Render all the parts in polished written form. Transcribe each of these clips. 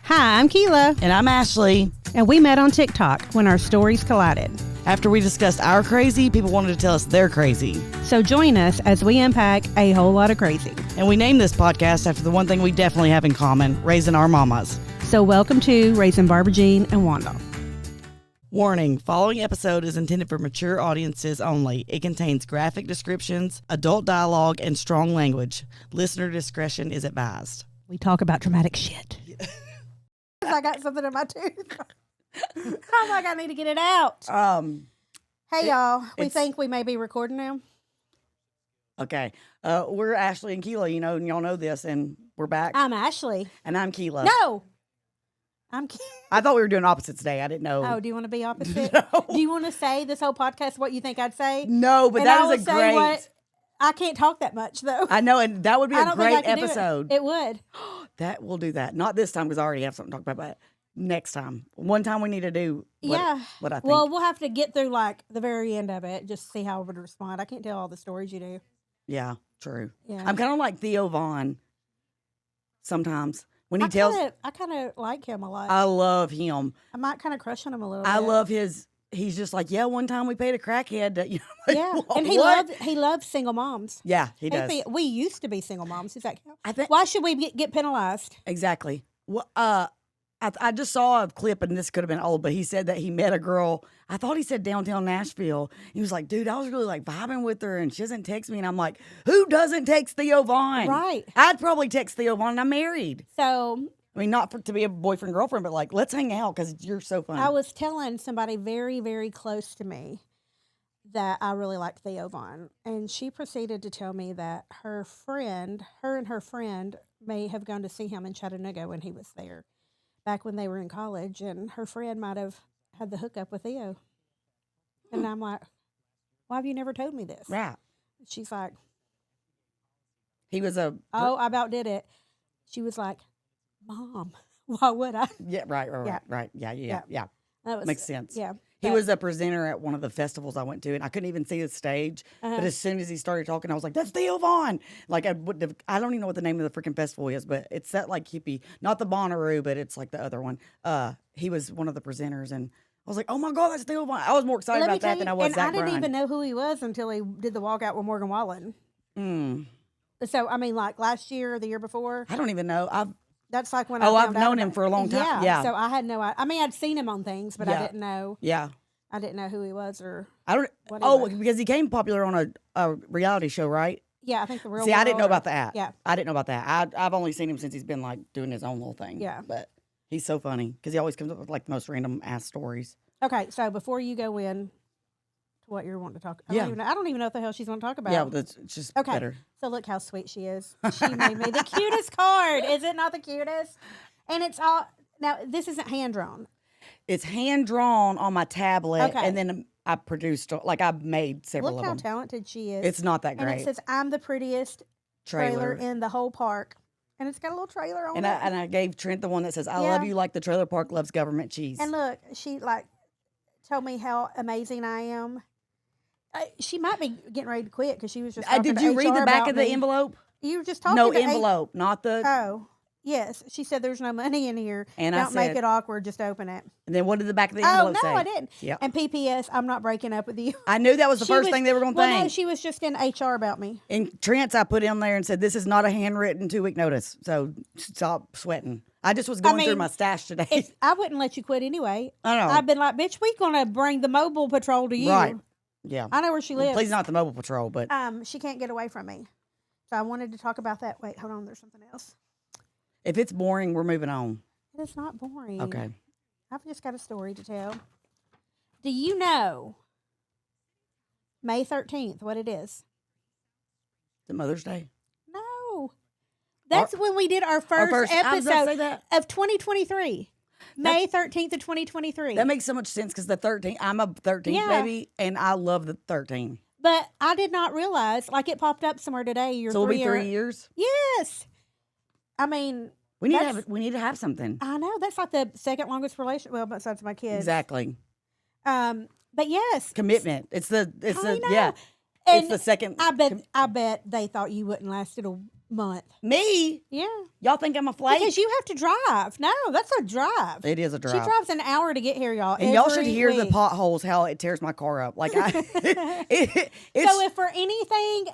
Hi, I'm Kila. And I'm Ashley. And we met on TikTok when our stories collided. After we discussed our crazy, people wanted to tell us they're crazy. So join us as we unpack a whole lot of crazy. And we named this podcast after the one thing we definitely have in common, raising our mamas. So welcome to Raising Barbara Jean and Wanda. Warning, following episode is intended for mature audiences only. It contains graphic descriptions, adult dialogue, and strong language. Listener discretion is advised. We talk about dramatic shit. I got something in my tooth. I'm like, I need to get it out. Hey, y'all. We think we may be recording now. Okay. We're Ashley and Kila, and y'all know this, and we're back. I'm Ashley. And I'm Kila. No. I'm Kila. I thought we were doing opposites today. I didn't know. Oh, do you want to be opposite? No. Do you want to say this whole podcast what you think I'd say? No, but that is a great... I can't talk that much, though. I know, and that would be a great episode. It would. We'll do that. Not this time because I already have something to talk about, but next time. One time we need to do what I think. Well, we'll have to get through like the very end of it, just see how I would respond. I can't tell all the stories you do. Yeah, true. Yeah. I'm kind of like Theo Vaughn sometimes. When he I kind of like him a lot. I love him. I might kind of crush on him a little bit. I love he's just like, yeah, one time we paid a crackhead to, yeah. And he loves single moms. Yeah, he does. We used to be single moms. Does that count? I Why should we get penalized? Exactly. Well, I just saw a clip, and this could have been old, but he said that he met a girl. I thought he said downtown Nashville. He was like, dude, I was really like vibing with her, and she doesn't text me. And I'm like, who doesn't text Theo Vaughn? Right. I'd probably text Theo Vaughn, and I'm married. So... I mean, not to be a boyfriend, girlfriend, but like, let's hang out because you're so fun. I was telling somebody very, very close to me that I really liked Theo Vaughn. And she proceeded to tell me that her and her friend may have gone to see him in Chattanooga when he was there, back when they were in college. And her friend might have had the hookup with Theo. And I'm like, why have you never told me this? Right. She's like, he was I about did it. She was like, Mom, why would I? Yeah, right. Yeah. That makes sense. Yeah. He was a presenter at one of the festivals I went to, and I couldn't even see the stage. But as soon as he started talking, I was like, that's Theo Vaughn. Like, I don't even know what the name of the freaking festival is, but it's that, like, hippie. Not the Bonnaroo, but it's, like, the other one. He was one of the presenters, and I was like, oh, my God, that's Theo Vaughn. I was more excited about that than I was Zach Bryan. I didn't even know who he was until he did the walkout with Morgan Wallen. So, I mean, like, last year or the year before. I don't even know. That's like when I've known him for a long time. Yeah. So I had no. I mean, I'd seen him on things, but I didn't know. Yeah. I didn't know who he was or. I don't. What because he became popular on a reality show, right? Yeah, I think the real. See, I didn't know about that. Yeah. I didn't know about that. I've only seen him since he's been like doing his own little thing. Yeah. But he's so funny because he always comes up with like the most random ass stories. Okay, so before you go in to what you're wanting to talk, I don't even know what the hell she's going to talk about. Yeah, it's just better. So look how sweet she is. She made me the cutest card. Is it not the cutest? And it's all, now this isn't hand drawn. It's hand drawn on my tablet. Okay. And then I produced, like I made several Look of them. how talented she is. It's not that great. And it says, I'm the prettiest trailer in the whole park. And it's got a little trailer on it. And I gave Trent the one that says, I love you like the trailer park loves government cheese. And look, she like told me how amazing I am. She might be getting ready to quit because she was just talking did you read the back of the envelope? You were just talking No envelope, not the... Oh, yes. She said there's no money in here. And Don't make it awkward, just open it. And then what did the back of the envelope say? Oh, no, I didn't. Yep. And PPS, I'm not breaking up with you. I knew that was the first thing they were going to think. No, she was just in HR about me. And Trent's I put in there and said, this is not a handwritten 2-week notice. So stop sweating. I just was going through my stash today. I wouldn't let you quit anyway. I know. I've been like, bitch, we going to bring the mobile patrol to you. Right. Yeah. I know where she lives. Please not the mobile patrol, but. She can't get away from me. So I wanted to talk about that. Wait, hold on. There's something else. If it's boring, we're moving on. It is not boring. Okay. I've just got a story to tell. Do you know May 13th, what it is? Is it Mother's Day? No. That's when we did our first episode of 2023. May 13th of 2023. That makes so much sense because the 13th, I'm a 13th baby, and I love the 13. But I did not realize, like it popped up somewhere today. So it'll be 3 years? Yes. I mean. We need to have something. I know. That's like the second longest relationship. Well, besides my kids. Exactly. But yes. Commitment. It's the And it's the second. I bet they thought you wouldn't last month. Me? Yeah. Y'all think I'm a flake? Because you have to drive. No, that's a drive. It is a drive. She drives an hour to get here, y'all. And y'all should hear the week. potholes, how it tears my car up. Like, it's, So if for anything,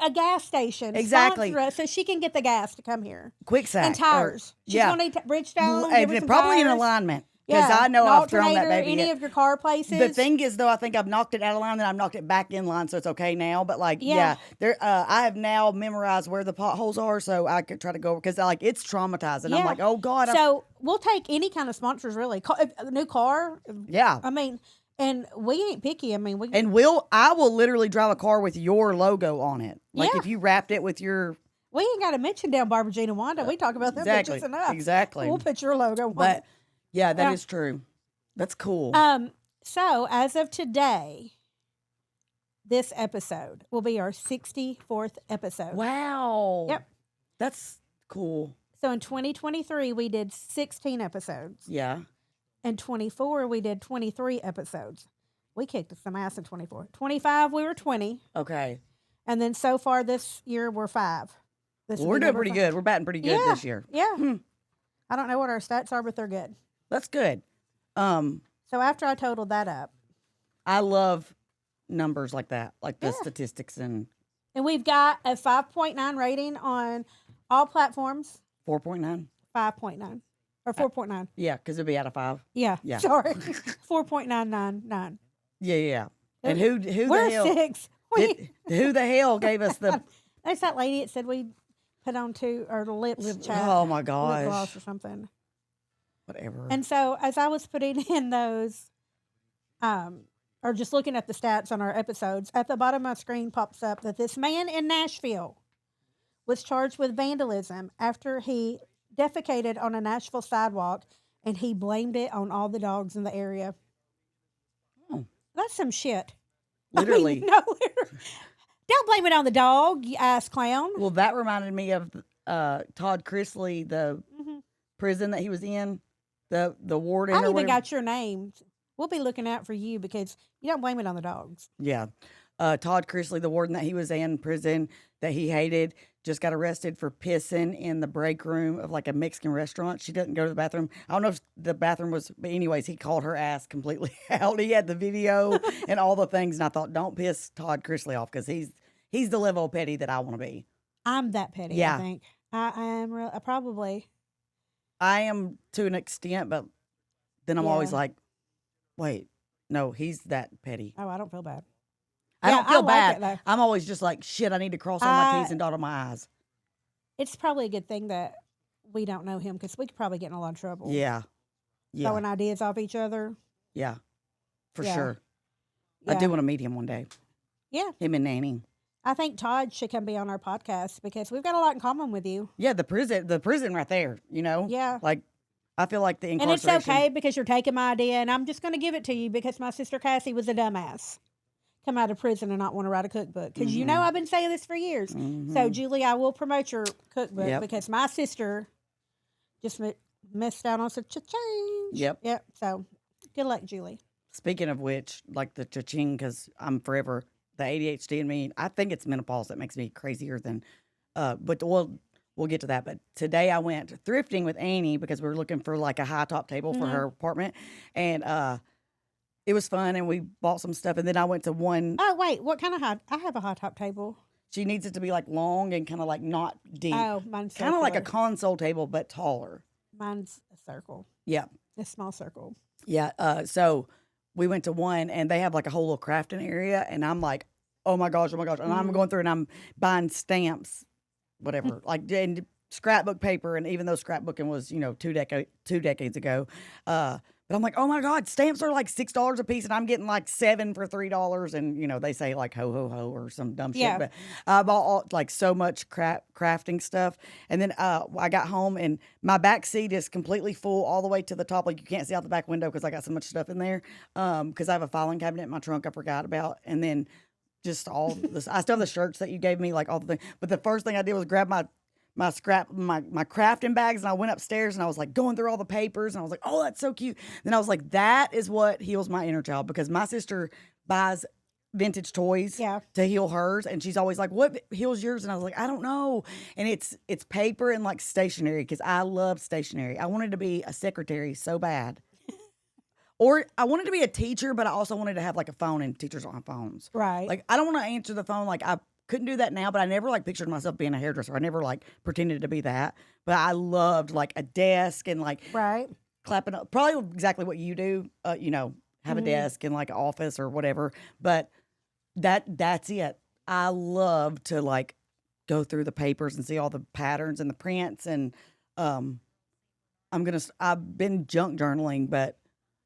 a gas station, exactly, sponsor us so she can get the gas to come here. Quicksack. And tires. She's going to need Bridgestone. And probably in alignment. Because Yeah, I know I've thrown that baby. Any of your car places. The thing is, though, I think I've knocked it out of line, and I've knocked it back in line, so it's okay now. But like, there, I have now memorized where the potholes are, so I could try to go because like it's traumatizing. I'm like, oh God. So we'll take any kind of sponsors, really. A new car. Yeah. I mean, and we ain't picky. I mean, I will literally drive a car with your logo on it. Like if you wrapped it with your. We ain't got to mention down Barbara Jean Wanda. We talk about them bitches enough. Exactly. We'll put your logo on it. Yeah, that Yeah. is true. That's cool. So as of today, this episode will be our 64th episode. Wow. Yep. That's cool. So in 2023, we did 16 episodes. Yeah. In 24, we did 23 episodes. We kicked some ass in 24. 25, we were 20. Okay. And then so far this year, we're 5. We're doing pretty good. We're batting pretty good this year. Yeah. I don't know what our stats are, but they're good. That's good. So after I totaled that up. I love numbers like that, like the statistics and we've got a 5.9 rating on all platforms. 4.9? 5.9. Or 4.9. Yeah, because it'd be out of 5. Yeah. Sorry. 4.999. Yeah. And who we're the hell? 6. Who the hell gave us the? There's that lady that said we put on the lips chat. Oh my gosh. Lip gloss or something. Whatever. And so as I was putting in those, or just looking at the stats on our episodes, at the bottom of my screen pops up that this man in Nashville was charged with vandalism after he defecated on a Nashville sidewalk and he blamed it on all the dogs in the area. Oh. That's some shit. Literally. I mean, no, don't blame it on the dog, you ass clown. Well, that reminded me of Todd Chrisley, the prison that he was in. The warden. I even got your name. We'll be looking out for you because you don't blame it on the dogs. Yeah. Todd Chrisley, the warden that he was in prison that he hated, just got arrested for pissing in the break room of like a Mexican restaurant. She doesn't go to the bathroom. I don't know if the bathroom was, but anyways, he called her ass completely out. He had the video and all the things. And I thought, don't piss Todd Chrisley off because he's the level of petty that I want to be. I'm that petty, I think. I am probably. I am to an extent, but then I'm always like, wait, no, he's that petty. Oh, I don't feel bad. I don't feel bad. Like I'm always just like, shit, I need to cross all my T's and dot all my I's. It's probably a good thing that we don't know him because we could probably get in a lot of trouble. Yeah. Throwing ideas off each other. Yeah. For sure. Yeah. I do want to meet him one day. Yeah. Him and Nanny. I think Todd should come be on our podcast because we've got a lot in common with you. Yeah, the prison right there, you know? Yeah. Like, I feel like the incarceration. And it's okay because you're taking my idea and I'm just going to give it to you because my sister Cassie was a dumbass. Come out of prison and not want to write a cookbook. Because you know I've been saying this for years. So, Julie, I will promote your cookbook because my sister just missed out on such a change. Yep. So, good luck, Julie. Speaking of which, like the cha-ching, because I'm forever, the ADHD in me, I think it's menopause that makes me crazier than, but we'll get to that. But today I went thrifting with Annie because we were looking for like a high top table for her apartment. And, it was fun, and we bought some stuff, and then I went to one. Oh, wait, what kind of I have a high top table. She needs it to be like long and kind of like not deep. Oh, mine's kind of like a console table, but taller. Mine's a circle. Yeah. A small circle. Yeah. So we went to one, and they have like a whole little crafting area, and I'm like, oh my gosh. And I'm going through, and I'm buying stamps, whatever, like and scrapbook paper, and even though scrapbooking was, 2 decades ago, but I'm like, oh my God, stamps are like $6 a piece, and I'm getting like 7 for $3, and they say like ho ho ho or some dumb shit. But I bought like so much crafting stuff, and then I got home and my back seat is completely full all the way to the top, like you can't see out the back window because I got so much stuff in there. Because I have a filing cabinet in my trunk I forgot about, and then just all this. I still have the shirts that you gave me, like all the things. But the first thing I did was grab my crafting bags, and I went upstairs and I was like going through all the papers, and I was like, oh, that's so cute. Then I was like, that is what heals my inner child, because my sister buys vintage toys Yeah. to heal hers, and she's always like, "What heals yours?" And I was like, "I don't know." And it's paper and like stationery because I love stationery. I wanted to be a secretary so bad, or I wanted to be a teacher, but I also wanted to have like a phone, and teachers don't have phones. Right. Like I don't want to answer the phone. Like I couldn't do that now, but I never like pictured myself being a hairdresser. I never like pretended to be that, but I loved like a desk and like Right. clapping up. Probably exactly what you do. Have a desk in like an office or whatever. But that's it. I love to like go through the papers and see all the patterns and the prints. And I've been junk journaling, but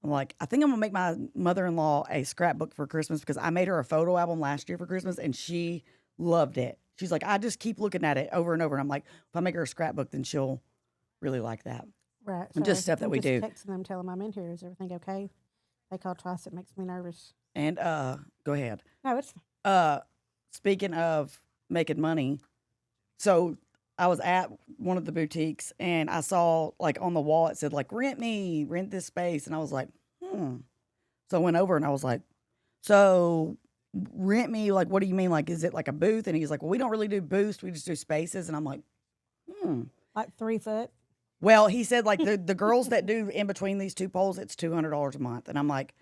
I'm like, I think I'm gonna make my mother-in-law a scrapbook for Christmas because I made her a photo album last year for Christmas and she loved it. She's like, I just keep looking at it over and over. And I'm like, if I make her a scrapbook, then she'll really like that. Right. And just stuff that we do. Texting them, tell them I'm in here. Is everything okay? They call twice. It makes me nervous. And go ahead. No, it's Speaking of making money, so I was at one of the boutiques and I saw like on the wall it said like rent this space, and I was like, So I went over and I was like, so rent me, like what do you mean? Like is it like a booth? And he's like, well, we don't really do booths, we just do spaces. And I'm like, like 3 foot. Well, he said like the girls that do in between these two poles, it's $200 a month. And I'm like,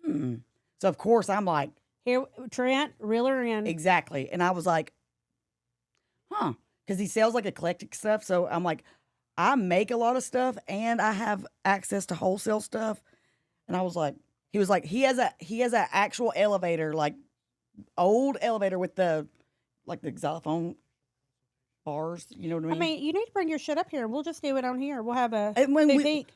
So of course I'm like, Here, Trent, reel her in. exactly. And I was like, because he sells like eclectic stuff. So I'm like, I make a lot of stuff and I have access to wholesale stuff. And I was like, he was like, he has a actual elevator, like old elevator with the xylophone bars. You know what I mean? I mean, you need to bring your shit up here. We'll just do it on here. We'll have a And when boutique.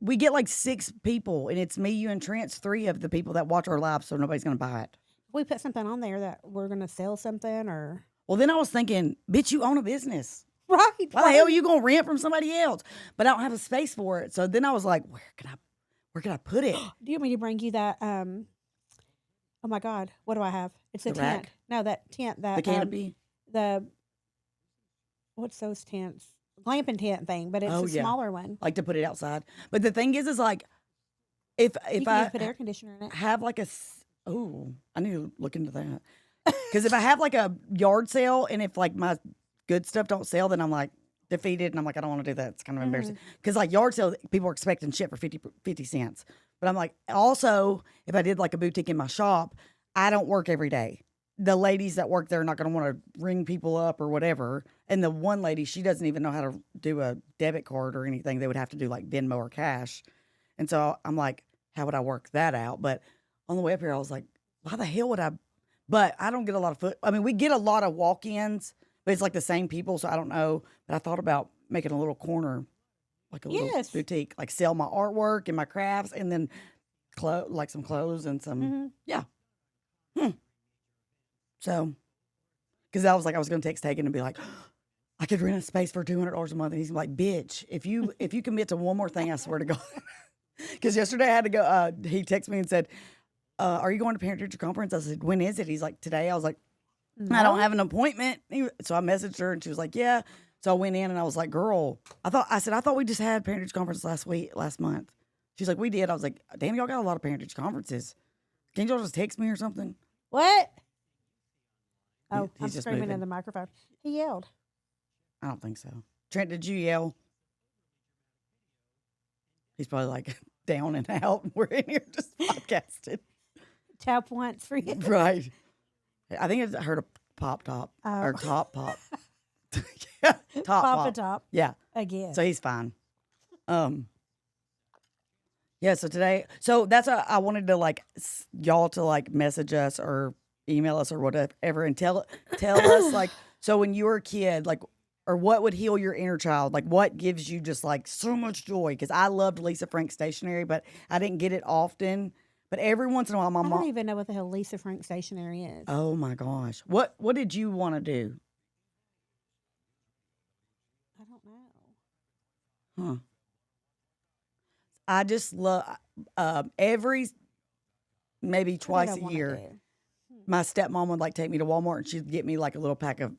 we get like 6 people, and it's me, you, and Trent's 3 of the people that watch our live, so nobody's gonna buy it. We put something on there that we're going to sell something or. Well, then I was thinking, bitch, you own a business. Right. Why the hell are you gonna rent from somebody else? But I don't have a space for it. So then I was like, where can I put it? Do you want me to bring you that? Oh my God, what do I have? It's a The tent. rack? No, that tent. That The canopy? What's those tents? Glamping tent thing, but it's Oh, a yeah. smaller one. Like to put it outside. But the thing is like, if You can I even put air conditioner in it. have like I need to look into that. Because if I have like a yard sale and if like my good stuff don't sell, then I'm like defeated and I'm like, I don't want to do that. It's kind of embarrassing. Because like yard sale, people are expecting shit for 50 cents. But I'm like, also, if I did like a boutique in my shop, I don't work every day. The ladies that work there are not going to want to ring people up or whatever. And the one lady, she doesn't even know how to do a debit card or anything. They would have to do like Venmo or cash. And so I'm like, how would I work that out? But on the way up here, I was like, why the hell would I? But I don't get a lot of we get a lot of walk-ins, but it's like the same people. So I don't know. But I thought about making a little corner, like a little boutique, like sell my artwork and my crafts and then like some clothes and some, yeah. So, because I was going to text Hagen and be like, I could rent a space for $200 a month. And he's like, bitch, if you commit to one more thing, I swear to God. Because yesterday I had to go, he texted me and said, are you going to parent teacher conference? I said, when is it? He's like, today. I was like, I don't have an appointment. So I messaged her and she was like, yeah. So I went in and I was like, girl, I thought we just had parent teacher conference last month. She's like, we did. I was like, damn, y'all got a lot of parent teacher conferences. Can't y'all just text me or something? What? Oh, He's I'm just screaming moving. in the microphone. He yelled. I don't think so. Trent, did you yell? He's probably like down and out. We're in here just podcasting. Tap once for you. Right. I think I heard a pop top or top pop. Yeah, Pop a top. Yeah. Again. So he's fine. Yeah. So today, that's I wanted to like y'all to like message us or email us or whatever and tell us like, so when you were a kid, like, or what would heal your inner child? Like what gives you just like so much joy? Because I loved Lisa Frank stationery, but I didn't get it often. But every once in a while, my I mom. don't even know what the hell Lisa Frank stationery is. Oh my gosh. What did you want to do? I don't know. Huh. I just love every maybe twice a year. My stepmom would like take me to Walmart and she'd get me like a little pack of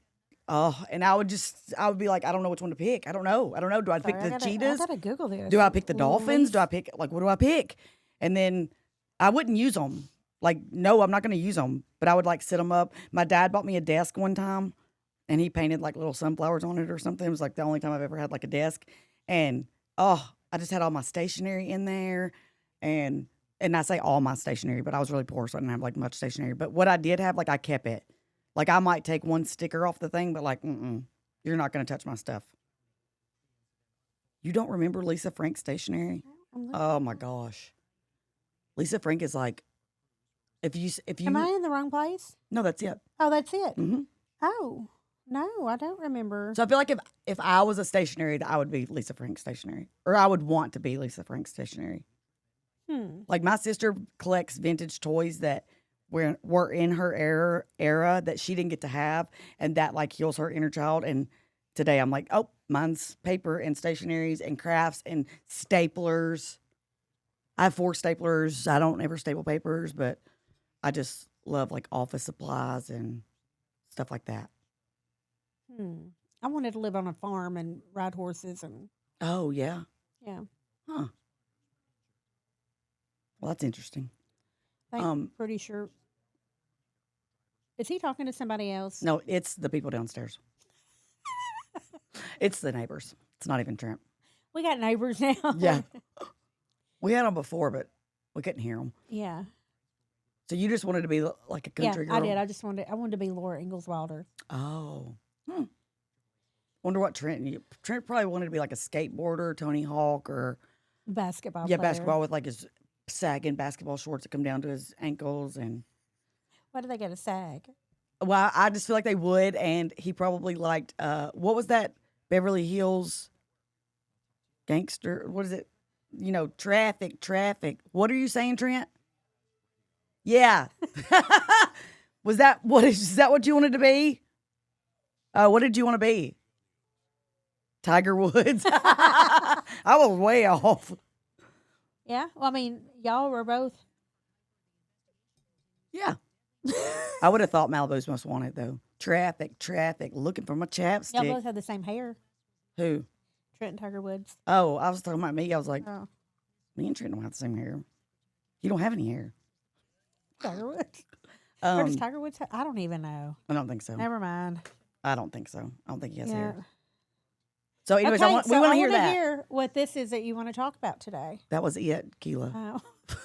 and I would be like, I don't know which one to pick. I don't know. Do I pick the cheetahs? I gotta Google this. Do I pick the dolphins? Do I pick what do I pick? And then I wouldn't use them. Like, no, I'm not going to use them, but I would like sit them up. My dad bought me a desk one time and he painted like little sunflowers on it or something. It was like the only time I've ever had like a desk. And I just had all my stationery in there. And I say all my stationery, but I was really poor, so I didn't have like much stationery. But what I did have, like I kept it. Like I might take one sticker off the thing, but like, you're not going to touch my stuff. You don't remember Lisa Frank's stationery? Oh my gosh. Lisa Frank is like, if you Am I in the wrong place? no, that's it. Oh, that's it. Mm-hmm. Oh, no, I don't remember. So I feel like if I was a stationery, I would be Lisa Frank stationery, or I would want to be Lisa Frank stationery. Like my sister collects vintage toys that were in her era that she didn't get to have, and that like heals her inner child. And today I'm like, oh, mine's paper and stationaries and crafts and staplers. I have 4 staplers. I don't ever staple papers, but I just love like office supplies and stuff like that. I wanted to live on a farm and ride horses and Oh yeah. yeah. Huh. Well, that's interesting. I'm pretty sure. Is he talking to somebody else? No, it's the people downstairs. It's the neighbors. It's not even Trent. We got neighbors now. Yeah. We had them before, but we couldn't hear them. Yeah. So you just wanted to be like a country girl? I did. I wanted to be Laura Ingalls Wilder. Oh. Wonder what Trent probably wanted to be like a skateboarder, Tony Hawk, or Basketball yeah, player. basketball with like his sagging basketball shorts that come down to his ankles. And Why do they get a sag? well, I just feel like they would. And he probably liked what was that Beverly Hills gangster? What is it? You know, traffic. What are you saying, Trent? Yeah. Is that what you wanted to be? What did you want to be? Tiger Woods. I was way off. Yeah. Well, I mean, y'all were both. Yeah. I would have thought Malibu's Most Wanted, though. Traffic, looking for my chapstick. Y'all both have the same hair. Who? Trent and Tiger Woods. Oh, I was talking about me. I was like, Oh, me and Trent don't have the same hair. You don't have any hair. Tiger Woods. Or does Tiger Woods I don't even know. I don't think so. Never mind. I don't think so. I don't think he has Yeah. hair. So, anyways, Okay, we want to hear I wanna that. hear what this is that you want to talk about today. That was it, Kila. Oh.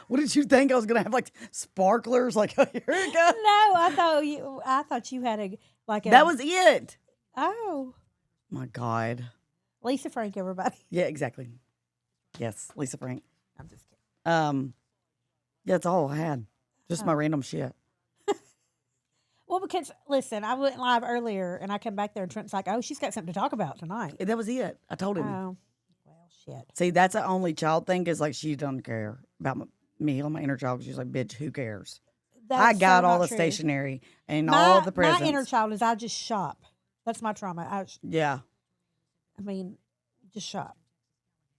What did you think? I was gonna have like sparklers? Like, oh, here we go. No, I thought you had a. That was it. Oh, My God. Lisa Frank, everybody. Yeah, exactly. Yes, Lisa Frank. I'm just kidding. Yeah, that's all I had. Just my random shit. Well, because listen, I went live earlier and I come back there and Trent's like, "Oh, she's got something to talk about tonight." That was it. I told him. Oh, well, shit. See, that's the only child thing is like she doesn't care about me, my inner child. She's like, bitch, who cares? That's I got so all not the true. stationery and all the presents. My inner child is I just shop. That's my trauma. Yeah. I mean, just shop.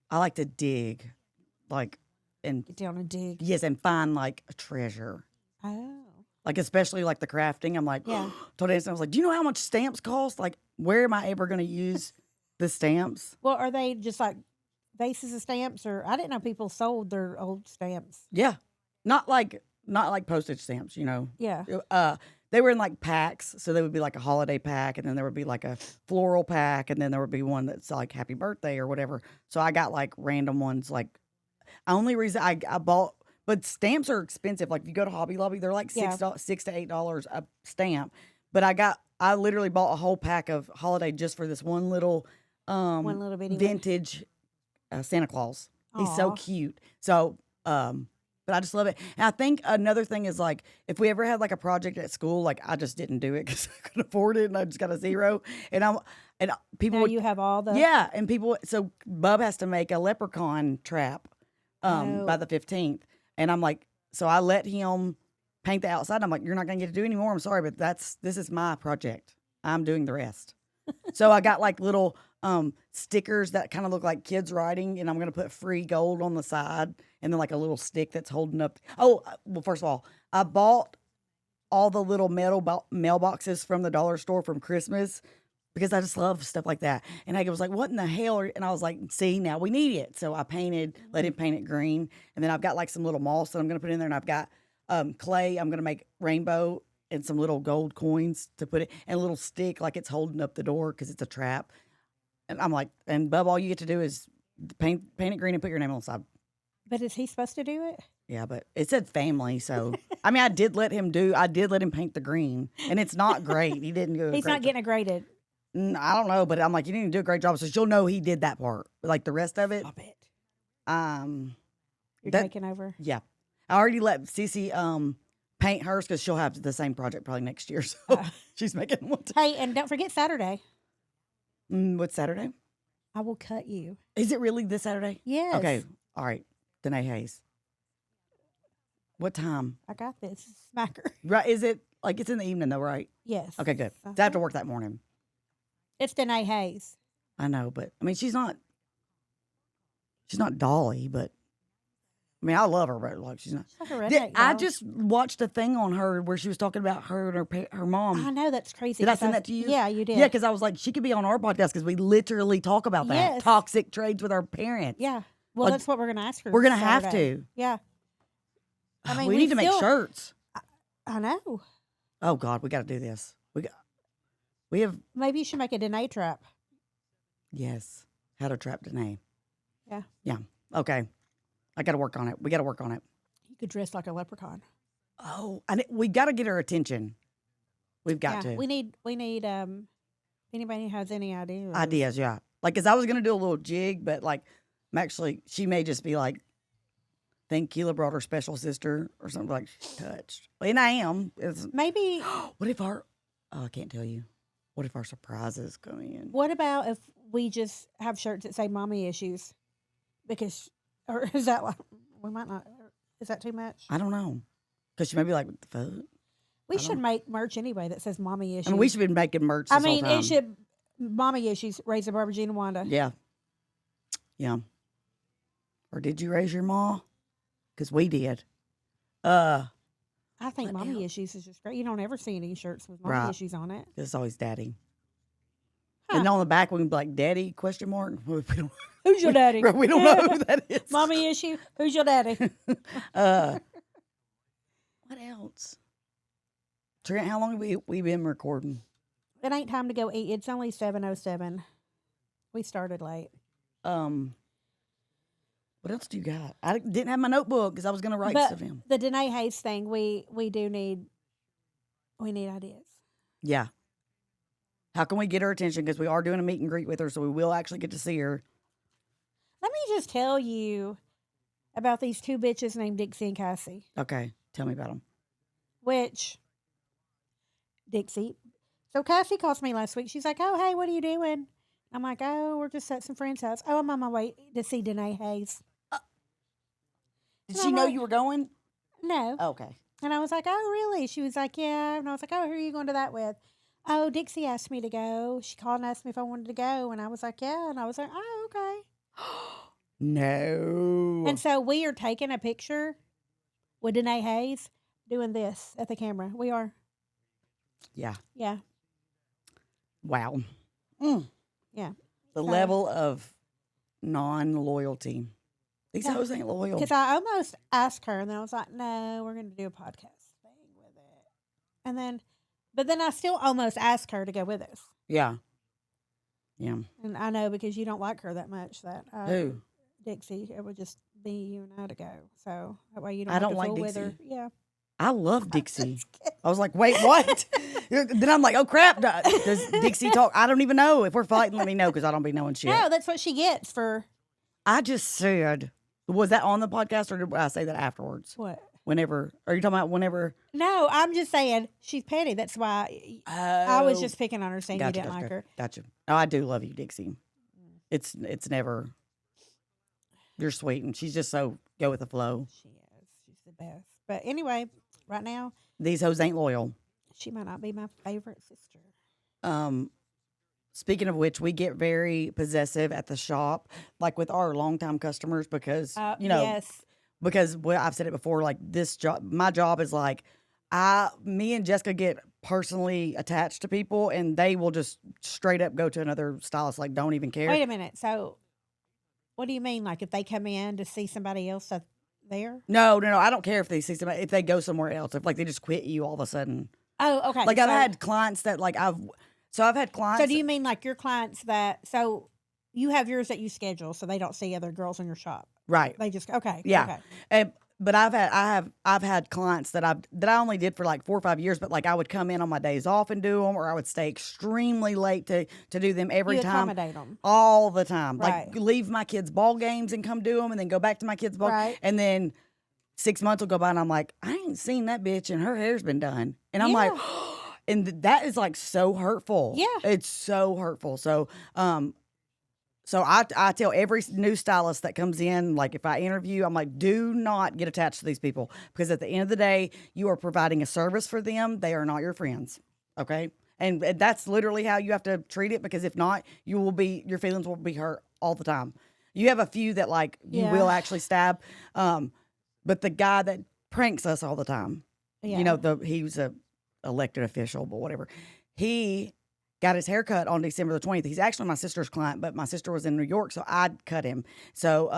I like to dig, like, and Get down and dig. yes, and find like a treasure. Oh. Like, especially like the crafting. I'm like, Yeah. told Anson, I was like, do you know how much stamps cost? Like, where am I ever going to use the stamps? Well, are they just like bases of stamps, or I didn't know people sold their old stamps. Yeah. Not like postage stamps, you know. Yeah. They were in like packs. So they would be like a holiday pack, and then there would be like a floral pack, and then there would be one that's like happy birthday or whatever. So I got like random ones. Like, only reason I bought, but stamps are expensive. Like if you go to Hobby Lobby, they're like $6 to $8 a stamp. But I literally bought a whole pack of holiday just for this one little bitty vintage Santa Claus. He's so Aw. cute. So but I just love it. And I think another thing is like if we ever had like a project at school, like I just didn't do it because I couldn't afford it and I just got a 0. And people Now would, you have all the. yeah, and people, so Bub has to make a leprechaun trap by the 15th. And I'm like, so I let him paint the outside. I'm like, you're not going to get to do anymore. I'm sorry, but this is my project. I'm doing the rest. So I got like little stickers that kind of look like kids writing, and I'm going to put free gold on the side, and then like a little stick that's holding up. Oh, well, first of all, I bought all the little metal mailboxes from the dollar store from Christmas because I just love stuff like that. And Hagen was like, "What in the hell?" And I was like, "See, now we need it." So I painted, let him paint it green, and then I've got like some little moss that I'm going to put in there, and I've got clay. I'm going to make rainbow and some little gold coins to put it, and a little stick like it's holding up the door because it's a trap. And I'm like, and Bub, all you get to do is paint it green and put your name on the side. But is he supposed to do it? Yeah, but it said family, so I mean, I did let him paint the green, and it's not great. He didn't do. He's not getting it graded. I don't know, but I'm like, you didn't do a great job, so she'll know he did that part. Like the rest of it, Stop it. You're that- taking over. yeah. I already let Cece paint hers because she'll have the same project probably next year, so she's making one. Hey, and don't forget Saturday. What's Saturday? I will cut you. Is it really this Saturday? Yes. Okay, all right. Danae Hayes. What time? I got this. Smacker. Right? Is it like it's in the evening though? Right? Yes. Okay, good. So I have to work that morning. It's Danae Hayes. I know, but I mean, she's not Dolly, but I mean, I love her, but like she's not. She's like a redneck I girl. just watched a thing on her where she was talking about her and her mom. I know that's crazy. Did I 'cause send that to you? Yeah, you did. Yeah, because I was like, she could be on our podcast because we literally talk about that Yes. toxic trades with our parents. Yeah. Well, Like, that's what we're going to ask her. we're gonna have Saturday. to. Yeah. I mean, we need to make still- shirts. I know. Oh God, we got to do this. We have Maybe you should make a Danae trap. yes. How to trap Danae. Yeah. Yeah. Okay. I got to work on it. We got to work on it. You could dress like a leprechaun. Oh, and we got to get her attention. We've got to. We need if anybody has any ideas. Ideas, yeah. Like, cause I was gonna do a little jig, but like, she may just be like, think Kila brought her special sister or something like she's touched. And I am. Maybe What if I can't tell you. What if our surprises come in? what about if we just have shirts that say mommy issues? Because or is that like we might not is that too much? I don't know. Cause she may be like, what the fuck? We should make merch anyway that says mommy issues. I mean, we should be making merch this whole time. it should mommy issues, Raising Barbara Jean Wanda. Yeah. Yeah. Or did you raise your ma? Because we did. I think What mommy else? issues is just great. You don't ever see any shirts with mommy Right. issues on it. It's always daddy. Huh. And on the back we can be like, daddy, question mark. We don't, Who's your daddy? we don't know who that is. Mommy issue? Who's your daddy? What else? Trent, how long have we been recording? It ain't time to go eat. It's only 7:07. We started late. What else do you got? I didn't have my notebook because I was going to write But stuff in. the Danae Hayes thing, we do need ideas. Yeah. How can we get her attention? Because we are doing a meet and greet with her, so we will actually get to see her. Let me just tell you about these two bitches named Dixie and Cassie. Okay. Tell me about them. Which Dixie. So Cassie calls me last week. She's like, "Oh, hey, what are you doing?" I'm like, "Oh, we're just at some friend's house." "Oh, I'm on my way to see Danae Hayes." Did And she I'm know like, you were going? "No." Okay. And I was like, "Oh, really?" She was like, "Yeah." And I was like, "Oh, who are you going to that with?" "Oh, Dixie asked me to go. She called and asked me if I wanted to go." And I was like, "Yeah." And I was like, "Oh, okay." No. And so we are taking a picture with Danae Hayes doing this at the camera. We are. Yeah. Yeah. Wow. Yeah. The So- level of non-loyalty. These Yeah. hoes ain't loyal. Because I almost asked her, and then I was like, "No, we're going to do a podcast thing with it." But then I still almost asked her to go with us. Yeah. Yeah. And I know because you don't like her that much that Who? Dixie, it would just be you and I to go. So that way you don't I have don't to like fool with her. Dixie. Yeah. I love Dixie. I was like, wait, what? Then I'm like, oh, crap. Does Dixie talk? I don't even know. If we're fighting, let me know because I don't be knowing shit. No, that's what she gets for I just said, was that on the podcast or did I say that afterwards? what? Whenever. Are you talking about whenever? No, I'm just saying she's petty. That's why I was just picking on her saying Gotcha, you didn't like her. Gotcha. Oh, I do love you, Dixie. It's never. You're sweet, and she's just so go with the flow. She is. She's the best. But anyway, right now, These hoes ain't loyal. she might not be my favorite sister. Speaking of which, we get very possessive at the shop, like with our longtime customers, because Yes. because I've said it before, like this job, my job is like, me and Jessica get personally attached to people, and they will just straight up go to another stylist, like don't even care. Wait a minute. So, what do you mean? Like if they come in to see somebody else there? No, I don't care if they see somebody, if they go somewhere else, if like they just quit you all of a sudden. Oh, okay. Like I've had clients that like I've had clients. So do you mean like your clients that you have yours that you schedule so they don't see other girls in your shop? Right. They just okay. Yeah. Okay. But I've had clients that I only did for like 4 or 5 years, but like I would come in on my days off and do them, or I would stay extremely late to do them every time. Accommodate them all the time. Right. Like leave my kids' ball games and come do them, and then go back to my kids' ball. Right. And then 6 months will go by, and I'm like, I ain't seen that bitch, and her hair's been done, and I'm like, and that is like so hurtful. Yeah, it's so hurtful. So So I tell every new stylist that comes in, like if I interview, I'm like, do not get attached to these people, because at the end of the day, you are providing a service for them. They are not your friends. Okay. And that's literally how you have to treat it, because if not, your feelings will be hurt all the time. You have a few that like you will actually stab. But the guy that pranks us all the time, he was a elected official, but whatever. He got his hair cut on December the 20th. He's actually my sister's client, but my sister was in New York, so I'd cut him. So,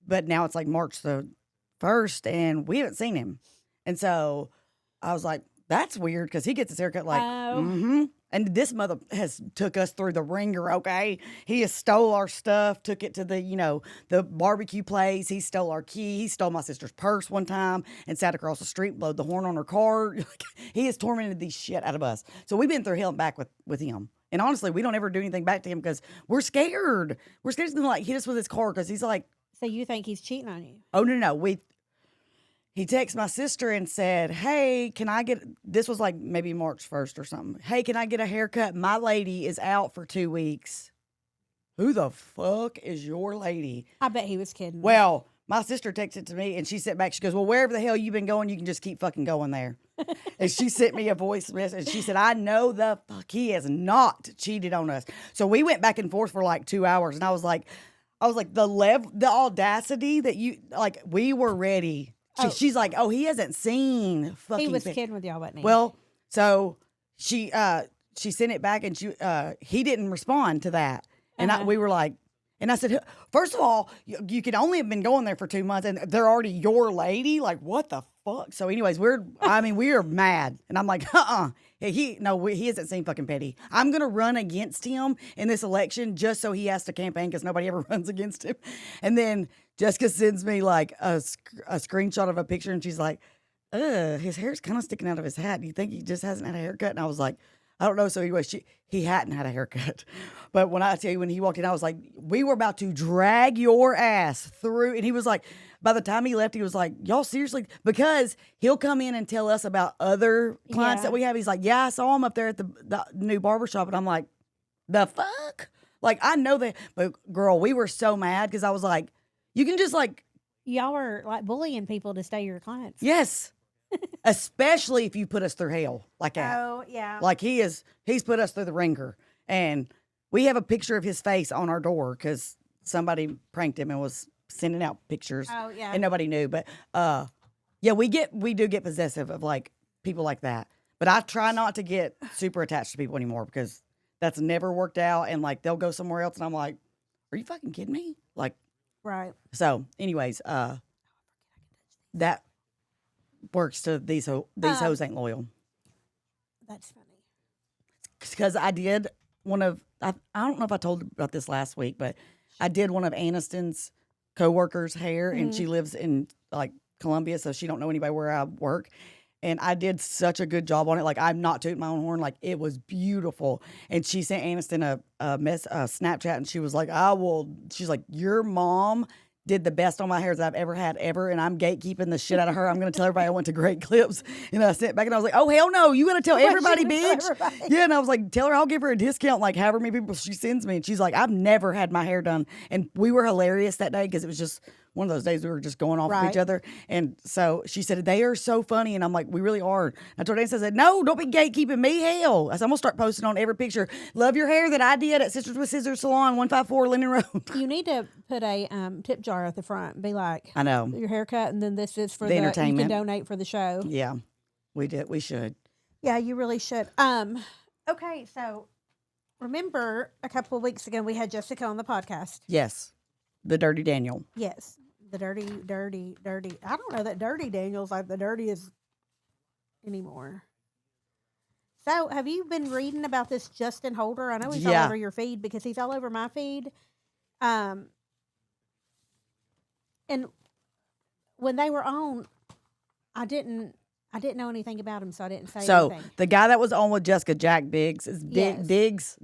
but now it's like March the 1st, and we haven't seen him. And so I was like, that's weird, because he gets his hair cut like, And this mother has took us through the ringer, okay? He has stole our stuff, took it to the barbecue place. He stole our key. He stole my sister's purse one time and sat across the street, blowed the horn on her car. He has tormented the shit out of us. So we've been through hell and back with him. And honestly, we don't ever do anything back to him because we're scared. We're scared he's going to like hit us with his car, because he's like. So you think he's cheating on you? Oh, no. He texted my sister and said, hey, can I get, this was like maybe March 1st or something. Hey, can I get a haircut? My lady is out for 2 weeks. Who the fuck is your lady? I bet he was kidding. Well, my sister texted to me, and she sent back, she goes, well, wherever the hell you've been going, you can just keep fucking going there. And she sent me a voice message, and she said, I know the fuck he has not cheated on us. So we went back and forth for like 2 hours, and I was like, the audacity that you, like, we were ready. She's like, oh, he hasn't seen fucking. He was kidding with y'all, wasn't he? Well, so she sent it back, and he didn't respond to that, and we were like, and I said, first of all, you could only have been going there for 2 months, and they're already your lady. Like, what the fuck? So, anyways, we are mad, and I'm like, he hasn't seen fucking Petty. I'm gonna run against him in this election just so he has to campaign, because nobody ever runs against him, and then. Jessica sends me like a screenshot of a picture, and she's like, his hair's kind of sticking out of his hat. Do you think he just hasn't had a haircut? And I was like, I don't know. So anyway, he hadn't had a haircut. But when I tell you, when he walked in, I was like, we were about to drag your ass through. And he was like, by the time he left, he was like, y'all seriously? Because he'll come in and tell us about other clients that we have. He's like, yeah, I saw him up there at the new barbershop. And I'm like, the fuck? Like, I know that. But girl, we were so mad, because I was like, you can just like. Y'all were like bullying people to stay your clients. Yes. Especially if you put us through hell like that. Oh, yeah. Like he's put us through the ringer. And we have a picture of his face on our door, because somebody pranked him and was sending out pictures. Oh, yeah. And nobody knew. But yeah, we do get possessive of like people like that. But I try not to get super attached to people anymore, because that's never worked out. And like they'll go somewhere else, and I'm like, are you fucking kidding me? Like. Right. So, anyways, that works to these hoes ain't loyal. That's funny. Because I did I don't know if I told about this last week, but I did one of Aniston's coworkers' hair, and she lives in like Columbia, so she don't know anybody where I work. And I did such a good job on it. Like, I'm not tooting my own horn. Like, it was beautiful. And she sent Aniston a Snapchat, and she was like, she's like, your mom did the best on my hair that I've ever had ever, and I'm gatekeeping the shit out of her. I'm going to tell everybody I went to Great Clips. And I sent back, and I was like, oh, hell no. You got to tell everybody, bitch. Tell everybody. Yeah, and I was like, tell her I'll give her a discount, like however many people she sends me. And she's like, I've never had my hair done. And we were hilarious that day, because it was just one of those days we were just going off with each other. And so she said, they are so funny. And I'm like, we really are. I told Nancy, I said, no, don't be gatekeeping me. Hell. I said, I'm going to start posting on every picture. Love your hair that I did at Sisters with Scissors Salon, 154 Linden Road. You need to put a tip jar at the front and be like, I know. Your haircut, and then this is for the entertainment. You can donate for the show. Yeah, we did. We should. Yeah, you really should. Okay, so remember a couple of weeks ago we had Jessica on the podcast. Yes, the Dirty Daniel. Yes, the dirty. I don't know that Dirty Daniel's like the dirtiest anymore. So, have you been reading about this Justin Holder? I know he's all Yeah. over your feed because he's all over my feed. And when they were on, I didn't know anything about him, so I didn't say So anything. the guy that was on with Jessica, Jack Diggs, is Yes. Diggs,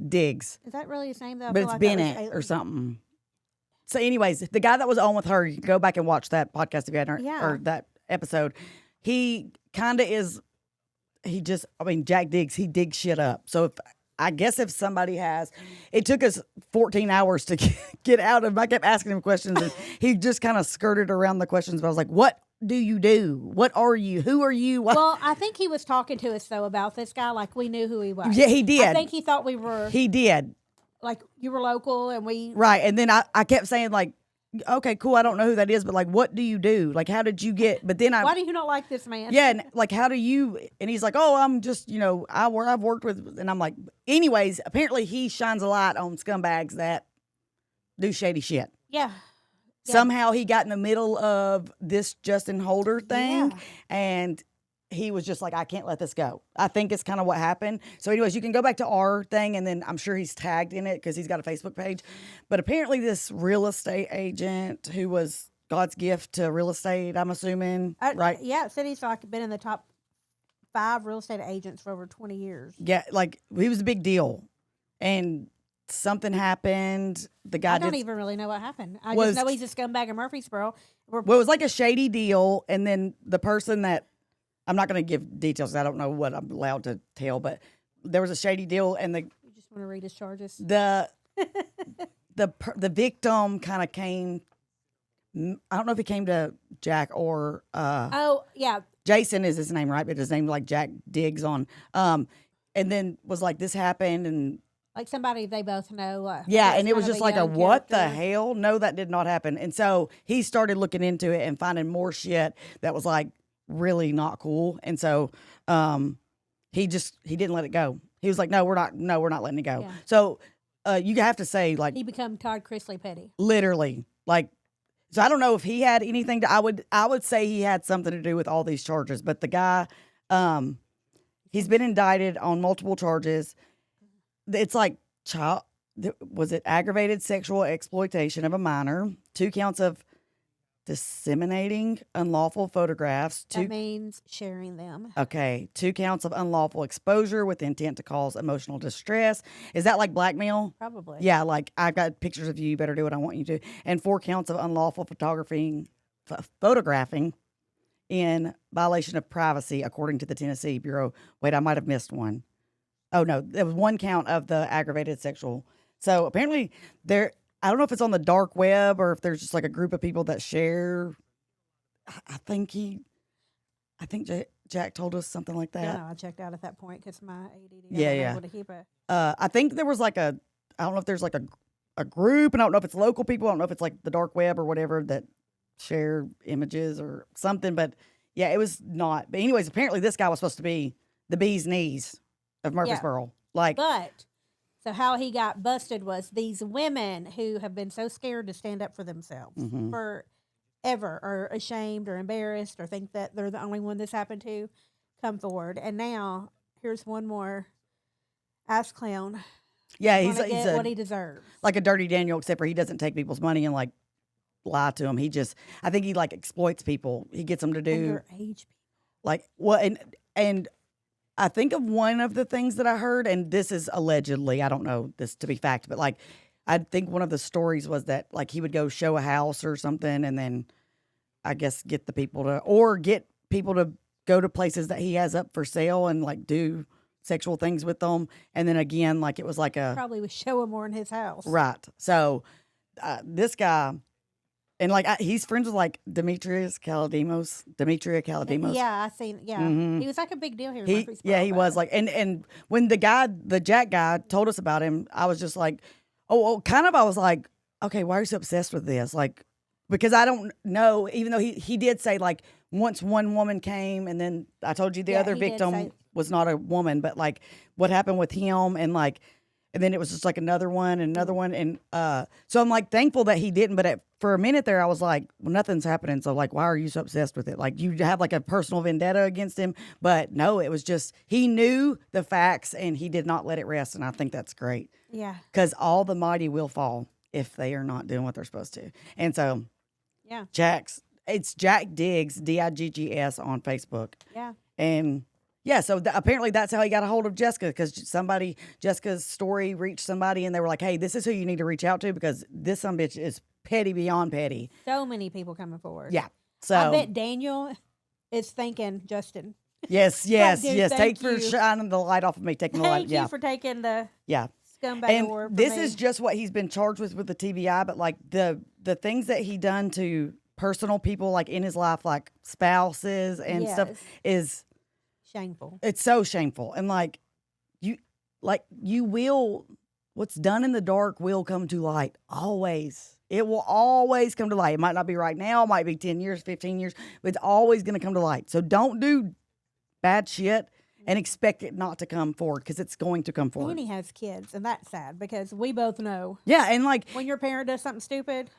Is that really his name though? I but feel it's like that was Bennett or something. So, anyways, the guy that was on with her, you can go back and watch that podcast if you hadn't, Yeah. or that episode. He kind of is. Jack Diggs, he digs shit up. So I guess if somebody has, it took us 14 hours to get out of him. I kept asking him questions and he just kind of skirted around the questions. But I was like, what do you do? What are you? Who are you? What? Well, I think he was talking to us though about this guy, like we knew who he was. Yeah, he did. I think he thought we were He did. like you were local and we Right. And then I kept saying like, okay, cool. I don't know who that is, but like, what do you do? Like, how did you get? But then why do you not like this man? yeah, and like, how do you? And he's like, oh, I'm just, I've worked with, and I'm like, anyways, apparently he shines a light on scumbags that do shady shit. Yeah. Somehow he got in the middle of this Justin Holder thing, Yeah. and he was just like, I can't let this go. I think it's kind of what happened. So, anyways, you can go back to our thing, and then I'm sure he's tagged in it because he's got a Facebook page. But apparently, this real estate agent who was God's gift to real estate, I'm assuming, right? Yeah, it said he's like been in the top 5 real estate agents for over 20 years. Yeah, like he was a big deal, and something happened. The guy I don't even really know what happened. I was- just know he's a scumbag in Murfreesboro. Well, it was like a shady deal, and then the person that I'm not going to give details. I don't know what I'm allowed to tell, but there was a shady deal, and You just want to read his charges? the victim kind of came. I don't know if he came to Jack or Oh, yeah. Jason is his name, right? But his name like Jack Diggs on. And then was like this happened, and Like somebody they both know. yeah, that's and it was kind of just like a young what the character. hell? No, that did not happen. And so he started looking into it and finding more shit that was like really not cool. And so he didn't let it go. He was like, no, we're not letting it go. Yeah. So you have to say like He become Todd Chrisley Petty. literally like. So I don't know if he had anything to. I would say he had something to do with all these charges. But the guy, he's been indicted on multiple charges. It's like was it aggravated sexual exploitation of a minor, 2 counts of disseminating unlawful photographs, That means sharing them. 2 counts of unlawful exposure with intent to cause emotional distress. Is that like blackmail? Probably. Yeah, like I've got pictures of you. You better do what I want you to. And 4 counts of unlawful photographing in violation of privacy, according to the Tennessee Bureau. Wait, I might have missed one. Oh no, there was 1 count of the aggravated sexual. So apparently I don't know if it's on the dark web or if there's just like a group of people that share. I think Jack told us something like that. Yeah, no, I checked out at that point because my ADD Yeah, wasn't yeah. able to keep it. I think there was like I don't know if there's like a group, and I don't know if it's local people. I don't know if it's like the dark web or whatever that share images or something. But yeah, it was not. But anyways, apparently this guy was supposed to be the bee's knees of Murfreesboro. Like, But so how he got busted was these women who have been so scared to stand up for themselves Mhm. forever, or ashamed or embarrassed or think that they're the only one this happened to, come forward. And now here's one more ass clown. yeah, He's he's get a, what he deserves. like a dirty Daniel, except for he doesn't take people's money and like lie to them. I think he like exploits people. He gets them to do Underage. like and I think of one of the things that I heard, and this is allegedly, I don't know this to be fact, but like I think one of the stories was that like he would go show a house or something, and then I guess get people to go to places that he has up for sale and like do sexual things with them, and then again like it was like a Probably was showing more in his house. right. So this guy. And like he's friends with like Demetria Kaladimos. Yeah, I seen. Yeah, Mhm. he was like a big deal here. in He Murfreesboro, was though. like, and when the Jack guy told us about him, I was just like, I was like, okay, why are you so obsessed with this? Like, because I don't know, even though he did say like once one woman came, and then I told you the Yeah, other he did victim say- was not a woman, but like what happened with him and like, and then it was just like another one and another one. And so I'm like thankful that he didn't. But for a minute there, I was like, well, nothing's happening. So like, why are you so obsessed with it? Like you have like a personal vendetta against him. But no, it was just, he knew the facts and he did not let it rest. And I think that's great. Yeah. Because all the mighty will fall if they are not doing what they're supposed to. And so Yeah. it's Jack Diggs, Diggs on Facebook. Yeah. And yeah, so apparently that's how he got a hold of Jessica, because Jessica's story reached somebody and they were like, hey, this is who you need to reach out to because this some bitch is petty beyond petty. So many people coming forward. Yeah. So I bet Daniel is thanking Justin. Yes. Dude, Take for you. shining the light off of me, taking the light. Thank Yeah. you for taking the Yeah. scumbag And award for this me. is just what he's been charged with the TBI, but like the things that he done to personal people like in his life, like spouses and stuff, Yes. is Shameful. it's so shameful. And like you will, what's done in the dark will come to light. Always. It will always come to light. It might not be right now, it might be 10 years, 15 years, but it's always going to come to light. So don't do bad shit and expect it not to come forward, because it's going to come forward. And he has kids, and that's sad because we both know Yeah, and like when your parent does something stupid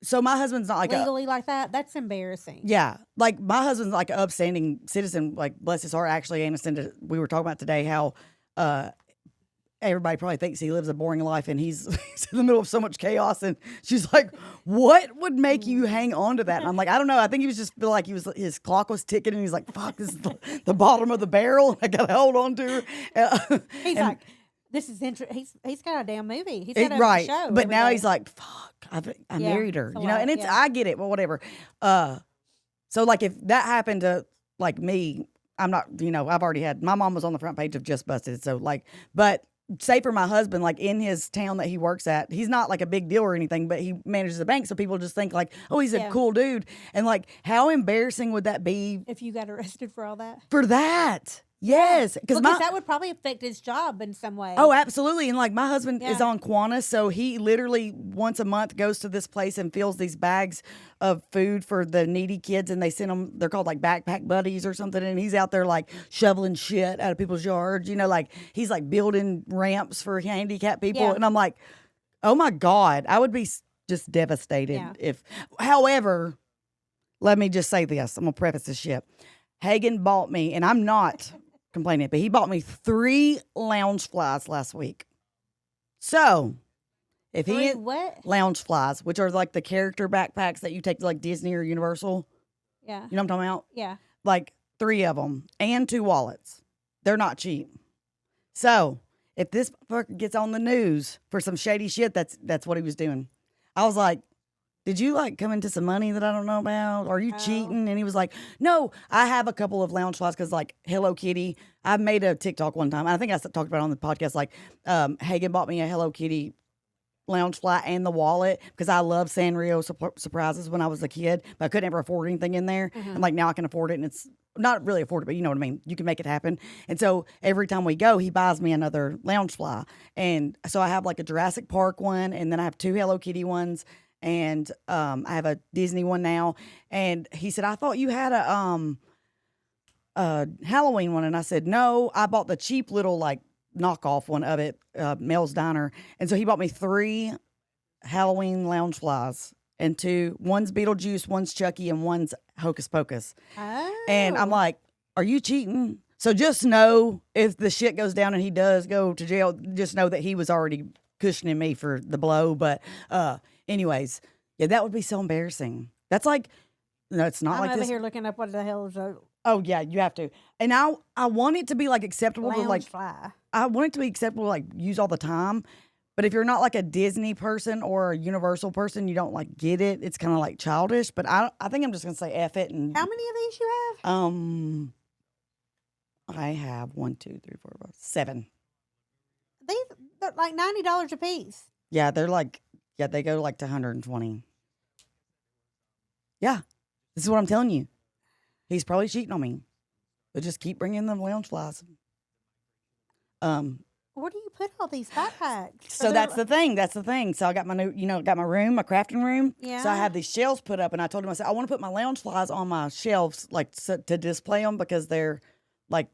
so my husband's not like legally like that, that's embarrassing. yeah, like my husband's like an upstanding citizen, like bless his heart. Actually, Aniston, we were talking about today how everybody probably thinks he lives a boring life and he's in the middle of so much chaos. And she's like, what would make you hang on to that? And I'm like, I don't know. I think he was just feel like his clock was ticking and he's like, fuck, this is the bottom of the barrel. I got to hold on to her. He's And- like, this is interesting. He's got a damn movie. He's got a right. show. But every now day. he's like, fuck, I Yeah, married her, it's a you know, lot, and it's, yeah. I get it, but whatever. So like if that happened to like me, I'm not, I've already had, my mom was on the front page of Just Busted. So like, but say for my husband, like in his town that he works at, he's not like a big deal or anything, but he manages a bank. So people just think like, oh, he's a Yeah. cool dude. And like, how embarrassing would that be if you got arrested for all that. for that? Yes. Because Because that would probably affect his job in some way. Oh, absolutely. And like my husband is Yeah. on Qantas, so he literally once a month goes to this place and fills these bags of food for the needy kids, and they send them, they're called like backpack buddies or something, and he's out there like shoveling shit out of people's yards, like he's like building ramps for handicapped people. Yeah. And I'm like, oh my God, I would be just devastated Yeah. if, however, let me just say this. I'm going to preface this shit. Hagen bought me, and I'm not complaining, but he bought me 3 lounge flies last week. So, if he Three what? lounge flies, which are like the character backpacks that you take to like Disney or Universal, Yeah. you know what I'm talking about? Yeah. Like 3 of them and 2 wallets. They're not cheap. So, if this fucker gets on the news for some shady shit, that's what he was doing. I was like, did you like come into some money that I don't know about? Are you Oh. cheating? And he was like, no, I have a couple of lounge flies because like Hello Kitty. I made a TikTok one time. I think I talked about it on the podcast. Like Hagen bought me a Hello Kitty lounge fly and the wallet because I loved Sanrio surprises when I was a kid, but I could never afford anything in there. And like now I can afford it, and it's not really afford it, but you know what I mean? You can make it happen. And so every time we go, he buys me another lounge fly. And so I have like a Jurassic Park one, and then I have 2 Hello Kitty ones. And I have a Disney one now. And he said, I thought you had a Halloween one. And I said, no, I bought the cheap little like knockoff one of it, Mel's Diner. And so he bought me 3 Halloween lounge flies and 2. One's Beetlejuice, one's Chucky, and one's Hocus Pocus. Oh. And I'm like, are you cheating? So just know if the shit goes down and he does go to jail, just know that he was already cushioning me for the blow. But anyways, yeah, that would be so embarrassing. That's like, no, it's not I'm like over this. here looking up what the hell is a Oh yeah, you have to. And I want it to be like acceptable to lounge like, fly. I want it to be acceptable to like use all the time. But if you're not like a Disney person or a Universal person, you don't like get it. It's kind of like childish. But I think I'm just gonna say F it. And How many of these you have? I have 1, 2, 3, 4, 5, 7. They're like $90 a piece. Yeah, they're like, yeah, they go like to 120. Yeah, this is what I'm telling you. He's probably cheating on me. But just keep bringing them lounge flies. Where do you put all these backpacks? So that's the thing. That's the thing. So I got my new, got my room, my crafting room. Yeah. So I have these shelves put up, and I told him, I said, I want to put my lounge flies on my shelves, like to display them because they're like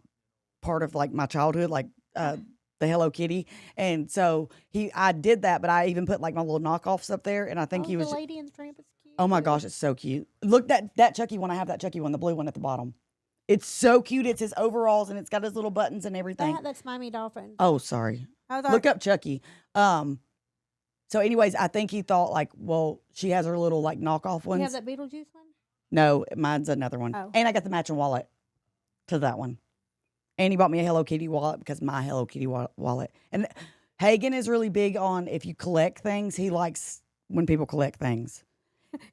part of like my childhood, like the Hello Kitty. And so I did that, but I even put like my little knockoffs up there. And I think he was. The Lady and the Tramp is cute. Oh my gosh, it's so cute. Look, that Chucky one, I have that Chucky one, the blue one at the bottom. It's so cute. It's his overalls and it's got his little buttons and everything. That's Miami Dolphin. Oh, sorry. I thought, Look up Chucky. So anyways, I think he thought like, well, she has her little like knockoff ones. You have that Beetlejuice one? No, mine's another one. Oh. And I got the matching wallet to that one. And he bought me a Hello Kitty wallet because my Hello Kitty wallet. And Hagen is really big on if you collect things. He likes when people collect things.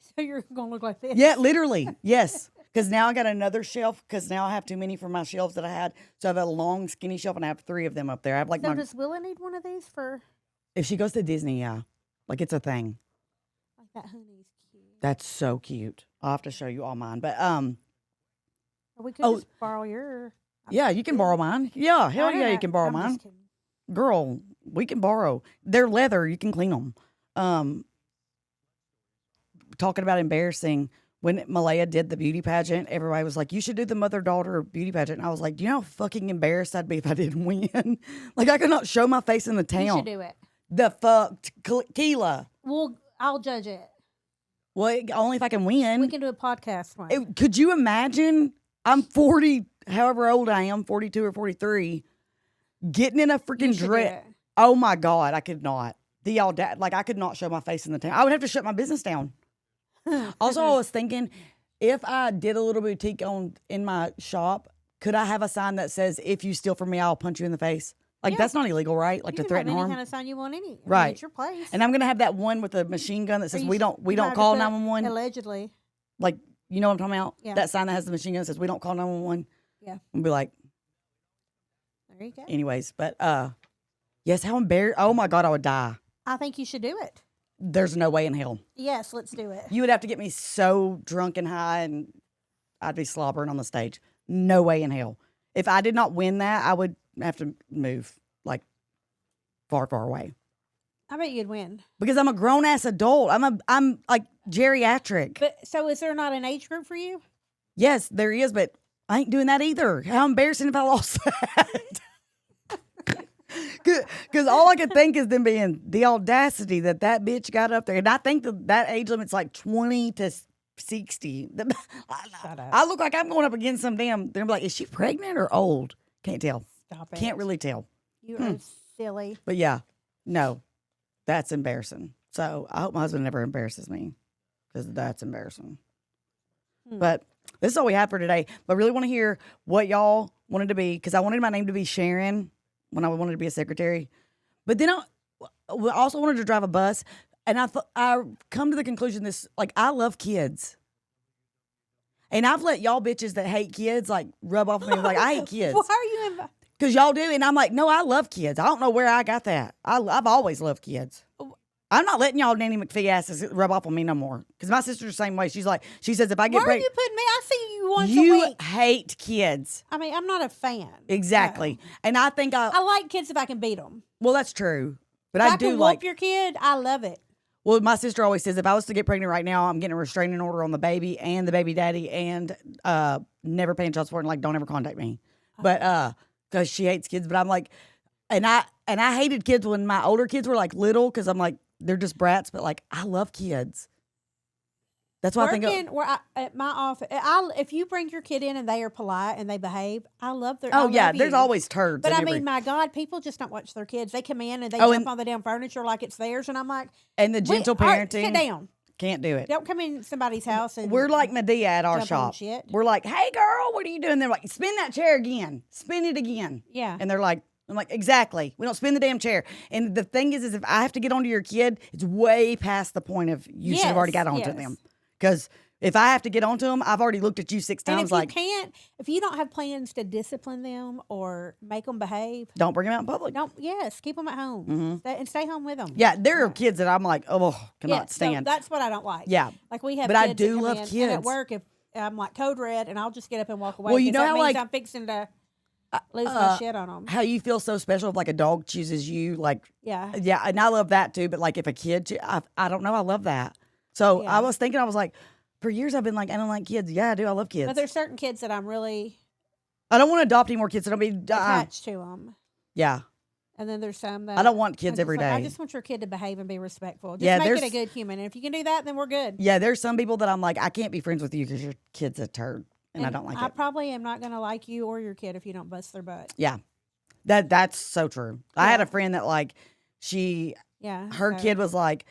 So you're going to look like this? Yeah, literally. Yes. Because now I got another shelf because now I have too many for my shelves that I had. So I have a long, skinny shelf and I have 3 of them up there. I have like so does Willa need one of these for? If she goes to Disney, yeah. Like it's a thing. Like that honey's cute. That's so cute. I'll have to show you all mine. But Or we could just borrow your. Yeah, you can borrow mine. Yeah, hell yeah, you can borrow mine. Girl, we can borrow. They're leather. You can clean them. Talking about embarrassing, when Malaya did the beauty pageant, everybody was like, you should do the mother-daughter beauty pageant. And I was like, do you know how fucking embarrassed I'd be if I didn't win? Like, I could not show my face in the town. You should do it. The fuck? Kila. Well, I'll judge it. Well, only if I can win. We can do a podcast one. Could you imagine? I'm 40, however old I am, 42 or 43, getting in a freaking dress. Oh, my God, I could not. I could not show my face in the town. I would have to shut my business down. Also, I was thinking, if I did a little boutique in my shop, could I have a sign that says, if you steal from me, I'll punch you in the face? Like, that's not illegal, right? Like, you to threaten harm? Any kind of sign you want, right. It's your place. And I'm going to have that one with a machine gun that says, we don't call 911. Allegedly. Like, you know what I'm talking about? Yeah. That sign that has the machine gun that says, we don't call 911. Yeah. And be like. There you go. Anyways, but, yes, how embarrassed. Oh, my God, I would die. I think you should do it. There's no way in hell. Yes, let's do it. You would have to get me so drunk and high and I'd be slobbering on the stage. No way in hell. If I did not win that, I would have to move like far, far away. I bet you'd win. Because I'm a grown ass adult. I'm like geriatric. But so is there not an age group for you? Yes, there is, but I ain't doing that either. How embarrassing if I lost that. Because all I could think is them being the audacity that bitch got up there. And I think that age limit's like 20 to 60. I look like I'm going up against some damn. They're like, is she pregnant or old? Can't tell. Stop it. Can't really tell. You are silly. But yeah, no, that's embarrassing. So I hope my husband never embarrasses me because that's embarrassing. But this is all we have for today. But I really want to hear what y'all wanted to be, because I wanted my name to be Sharon when I wanted to be a secretary. But then I also wanted to drive a bus. And I come to the conclusion I love kids. And I've let y'all bitches that hate kids rub off me like, I hate kids. Why are you because y'all do. And I'm like, no, I love kids. I don't know where I got that. I've always loved kids. I'm not letting y'all Nanny McPhee asses rub off on me no more. Because my sister's the same way. She says if I get Why are you putting me? I see you once a you week. hate kids. I mean, I'm not a fan. Exactly. No. And I think I like kids if I can beat them. Well, that's true. But if I do can like. whoop your kid, I love it. Well, my sister always says if I was to get pregnant right now, I'm getting a restraining order on the baby and the baby daddy and never paying child support and don't ever contact me. But because she hates kids. But I'm like, and I hated kids when my older kids were little because I'm like, they're just brats. But I love kids. That's why I think at my office, if you bring your kid in and they are polite and they behave, I love their. Oh yeah, there's you. always turds. But I mean, my God, people just don't watch their kids. They come in and they jump on the damn furniture like it's theirs, and I'm like, and the gentle parenting. Sit down. Can't do it. Don't come in somebody's house and we're like Medea at our shop. We're like, hey girl, what are you doing? They're like, spin that chair again. Spin it again. Yeah. And they're like, I'm like, exactly. We don't spin the damn chair. And the thing is if I have to get onto your kid, it's way past the point of you should have already got onto them. Because if I have to get onto them, I've already looked at you 6 times. And if you don't have plans to discipline them or make them behave, don't bring them out in public. Keep them at home and stay home with them. Yeah, there are kids that I'm like, cannot stand. So that's what I don't like. Yeah, we have. But kids I do love kids. And at work, if I'm code red, and I'll just get up and walk away. Well, you know how I'm fixing to lose my shit on them. How you feel so special if a dog chooses you, yeah, and I love that too. But if a kid, I don't know, I love that. So I was thinking, I was like. For years, I've been like, I don't like kids. Yeah, I do. I love kids. But there's certain kids that I'm really I don't want to adopt any more kids. So don't be attached to them. Yeah. And then there's some that I don't want kids every day. I just want your kid to behave and be respectful. Just Yeah, make it a good human. And if you can do that, then we're good. Yeah, there's some people that I'm like, I can't be friends with you because your kid's a turd, and I don't like it. I probably am not going to like you or your kid if you don't bust their butt. Yeah, that's so true. Yeah. I had a friend that like her kid was like,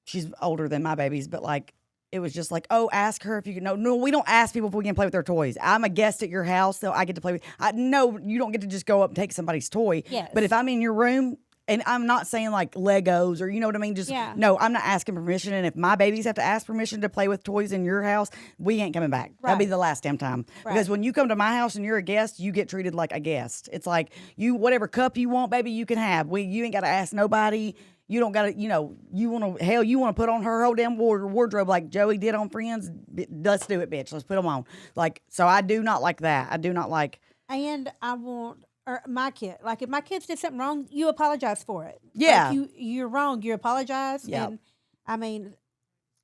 she's older than my babies, but like it was just like, oh, ask her if you can. No, we don't ask people if we can play with their toys. I'm a guest at your house, so I get to play with. No, you don't get to just go up and take somebody's toy. Yes. But if I'm in your room. And I'm not saying like Legos or you know what I mean? Just no, I'm not asking permission. And if my babies have to ask permission to play with toys in your house, we ain't coming back. Right. That'll be the last damn time. Right. Because when you come to my house and you're a guest, you get treated like a guest. It's like whatever cup you want, baby, you can have. You ain't got to ask nobody. You don't got to, you want to put on her whole damn wardrobe like Joey did on Friends. Let's do it, bitch. Let's put them on. Like, so I do not like that. I do not like. And I want. Or my kid, like if my kids did something wrong, you apologize for it. Yeah, like you're wrong. You apologize. Yep. And I mean,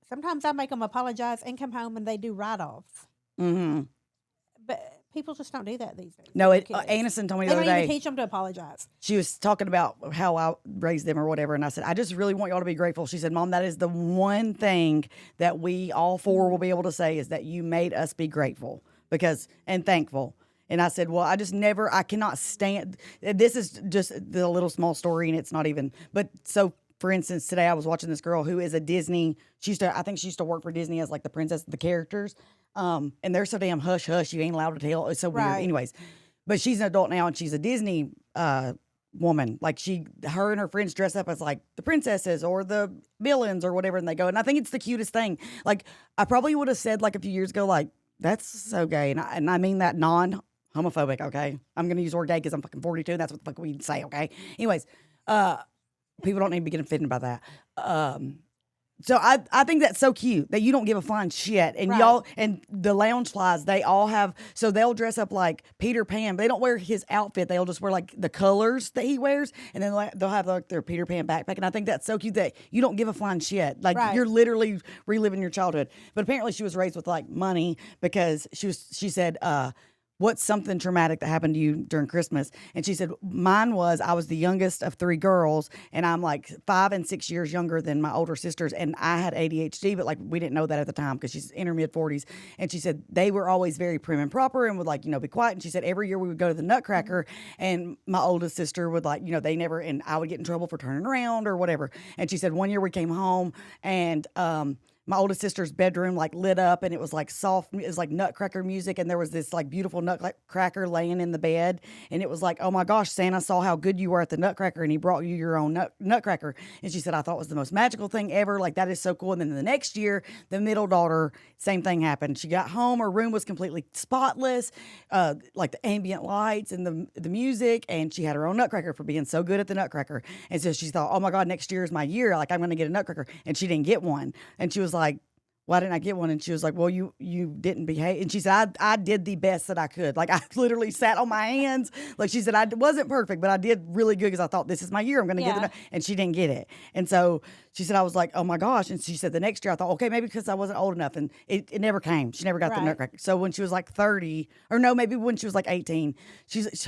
sometimes I make them apologize and come home and they do write-offs. Mm-hmm. But people just don't do that these days. No, Anderson told me the other day. They don't even teach them to apologize. She was talking about how I raised them or whatever, and I said, I just really want y'all to be grateful. She said, Mom, that is the one thing that we all four will be able to say is that you made us be grateful and thankful. And I said, well, I cannot stand, this is just the little small story and it's not even, but so for instance, today I was watching this girl who is a Disney, I think she used to work for Disney as like the princess of the characters. And they're so damn hush hush, you ain't allowed to tell. It's so weird. Anyways, but she's an adult now and she's a Disney woman. Like her and her friends dress up as like the princesses or the villains or whatever. And they go, and I think it's the cutest thing. Like I probably would have said like a few years ago, like, that's so gay. And I mean that homophobic, okay? I'm going to use the word gay because I'm fucking 42 and that's what the fuck we say, okay? Anyways, people don't need to be getting offended by that. So I think that's so cute that you don't give a flying shit. And y'all, and the lounge flies, they all have, so they'll dress up like Peter Pan. They don't wear his outfit. They'll just wear like the colors that he wears. And then they'll have like their Peter Pan backpack. And I think that's so cute that you don't give a flying shit. Like you're literally reliving your childhood. But apparently she was raised with like money because she said, what's something traumatic that happened to you during Christmas? And she said, mine was, I was the youngest of three girls, and I'm like 5 and 6 years younger than my older sisters, and I had ADHD, but like we didn't know that at the time because she's in her mid-40s. And she said they were always very prim and proper and would like, be quiet. And she said every year we would go to the Nutcracker, and my oldest sister would like, they never, and I would get in trouble for turning around or whatever. And she said one year we came home, and my oldest sister's bedroom like lit up and it was like soft, it was like Nutcracker music, and there was this like beautiful Nutcracker laying in the bed, and it was like, oh my gosh, Santa saw how good you were at the Nutcracker and he brought you your own Nutcracker. And she said, I thought it was the most magical thing ever. Like, that is so cool. And then the next year, the middle daughter, same thing happened. She got home, her room was completely spotless, like the ambient lights and the music, and she had her own Nutcracker for being so good at the Nutcracker. And so she thought, oh my God, next year is my year. Like, I'm going to get a Nutcracker. And she didn't get one. And she was like, why didn't I get one? And she was like, well, you didn't behave. And she said, I did the best that I could. Like, I literally sat on my hands. Like, she said, I wasn't perfect, but I did really good because I thought, this is my year. I'm going to get it. And she didn't get it. And so she said, I was like, oh my gosh. And she said, the next year I thought, okay, maybe because I wasn't old enough. And it never came. She never got the Nutcracker. So when she was like 30, or no, maybe when she was like 18,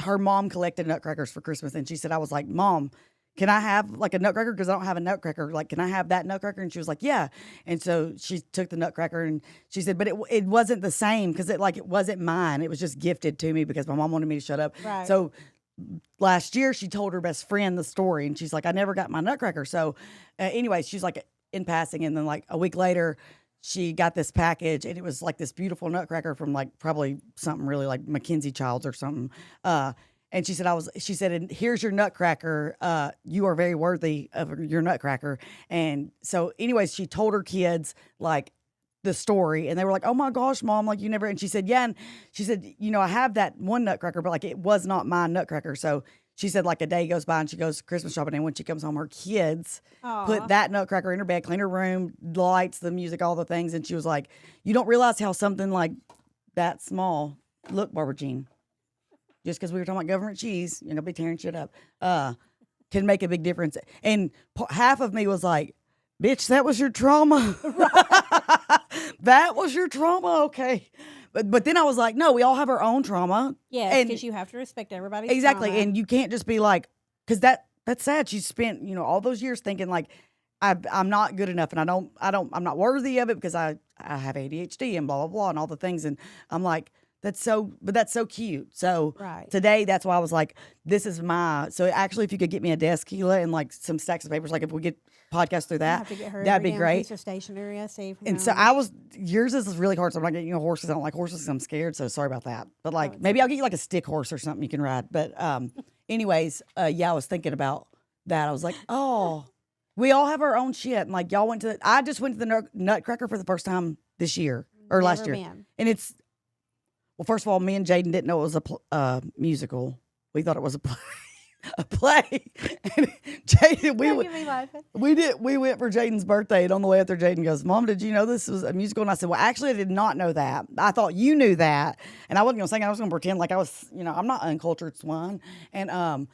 her mom collected Nutcrackers for Christmas. And she said, I was like, Mom, can I have like a Nutcracker? Because I don't have a Nutcracker. Like, can I have that Nutcracker? And she was like, yeah. And so she took the Nutcracker and she said, but it wasn't the same because it wasn't mine. It was just gifted to me because my mom wanted me to shut up. Right. So last year she told her best friend the story and she's like, I never got my Nutcracker. So anyway, she's like in passing. And then like a week later, she got this package and it was like this beautiful Nutcracker from like probably something really like Mackenzie Childs or something. And she said, and here's your Nutcracker. You are very worthy of your Nutcracker. And so anyways, she told her kids like the story and they were like, oh my gosh, Mom, like you never, and she said, yeah. And she said, I have that one Nutcracker, but like it was not my Nutcracker. So she said like a day goes by and she goes Christmas shopping. And when she comes home, her kids put that Nutcracker in her bed, clean her room, lights, the music, all the things. And she was like, you don't realize how something like that small, look, Barbara Jean, just because we were talking about government cheese, you're going to be tearing shit up, can make a big difference. And half of me was like, bitch, that was your trauma. That was your trauma, okay. but then I was like, no, we all have our own trauma. Yes, and because you have to respect everybody's exactly, trauma. and you can't just be like, because that's sad. You spent all those years thinking like I'm not good enough, and I'm not worthy of it because I have ADHD and blah blah blah and all the things, and I'm like. That's so cute. So Right. today, that's why I was like, this is so actually, if you could get me a desk, Kila, and like some stacks of papers, like if we get podcasts through that, have to get her that'd be every damn great. piece of stationery I see from And so yours is really hard. So I'm not getting you horses. I don't like horses 'cause I'm scared. So sorry about that. But like, maybe I'll get you like a stick horse or something you can ride. But anyways, yeah, I was thinking about that. I was like, oh, we all have our own shit. And like, y'all I just went to the Nutcracker for the first time this year or last year. And it's, well, first of all, me and Jaden didn't know it was a musical. We thought it was a play. A play. And Jaden, we went for Jaden's birthday, and on the way up there, Jaden goes, "Mom, did you know this was a musical?" And I said, "Well, actually, I did not know that. I thought you knew that." And I wasn't gonna sing. I was gonna pretend like I was, I'm not uncultured swine. And I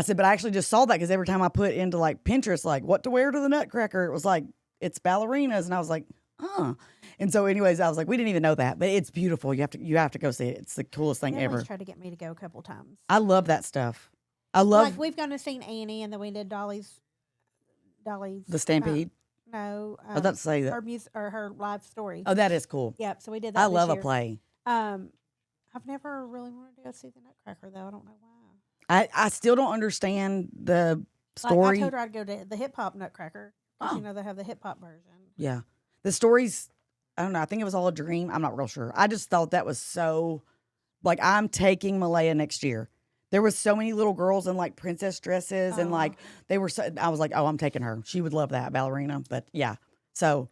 said, "But I actually just saw that because every time I put into like Pinterest, like what to wear to the Nutcracker, it was like it's ballerinas." And I was like, "Huh." And so, anyways, I was like, we didn't even know that, but it's beautiful. You have to go see it. It's the coolest thing ever. Tried to get me to go a couple times. I love that stuff. I love like we've gone to seen Annie, and then we did Dolly's. The Stampede. No, I was about to say that her music or her live story. Oh, that is cool. Yep. So we did that. I love year. a play. I've never really wanted to go see the Nutcracker though. I don't know why. I still don't understand the story. I told her I'd go to the hip hop Nutcracker because they have the hip hop version. Yeah, the story's. I don't know. I think it was all a dream. I'm not real sure. I just thought that was so, like, I'm taking Malaya next year. There was so many little girls in like princess dresses and like they were. I was like, oh, I'm taking her. She would love that ballerina. But yeah, so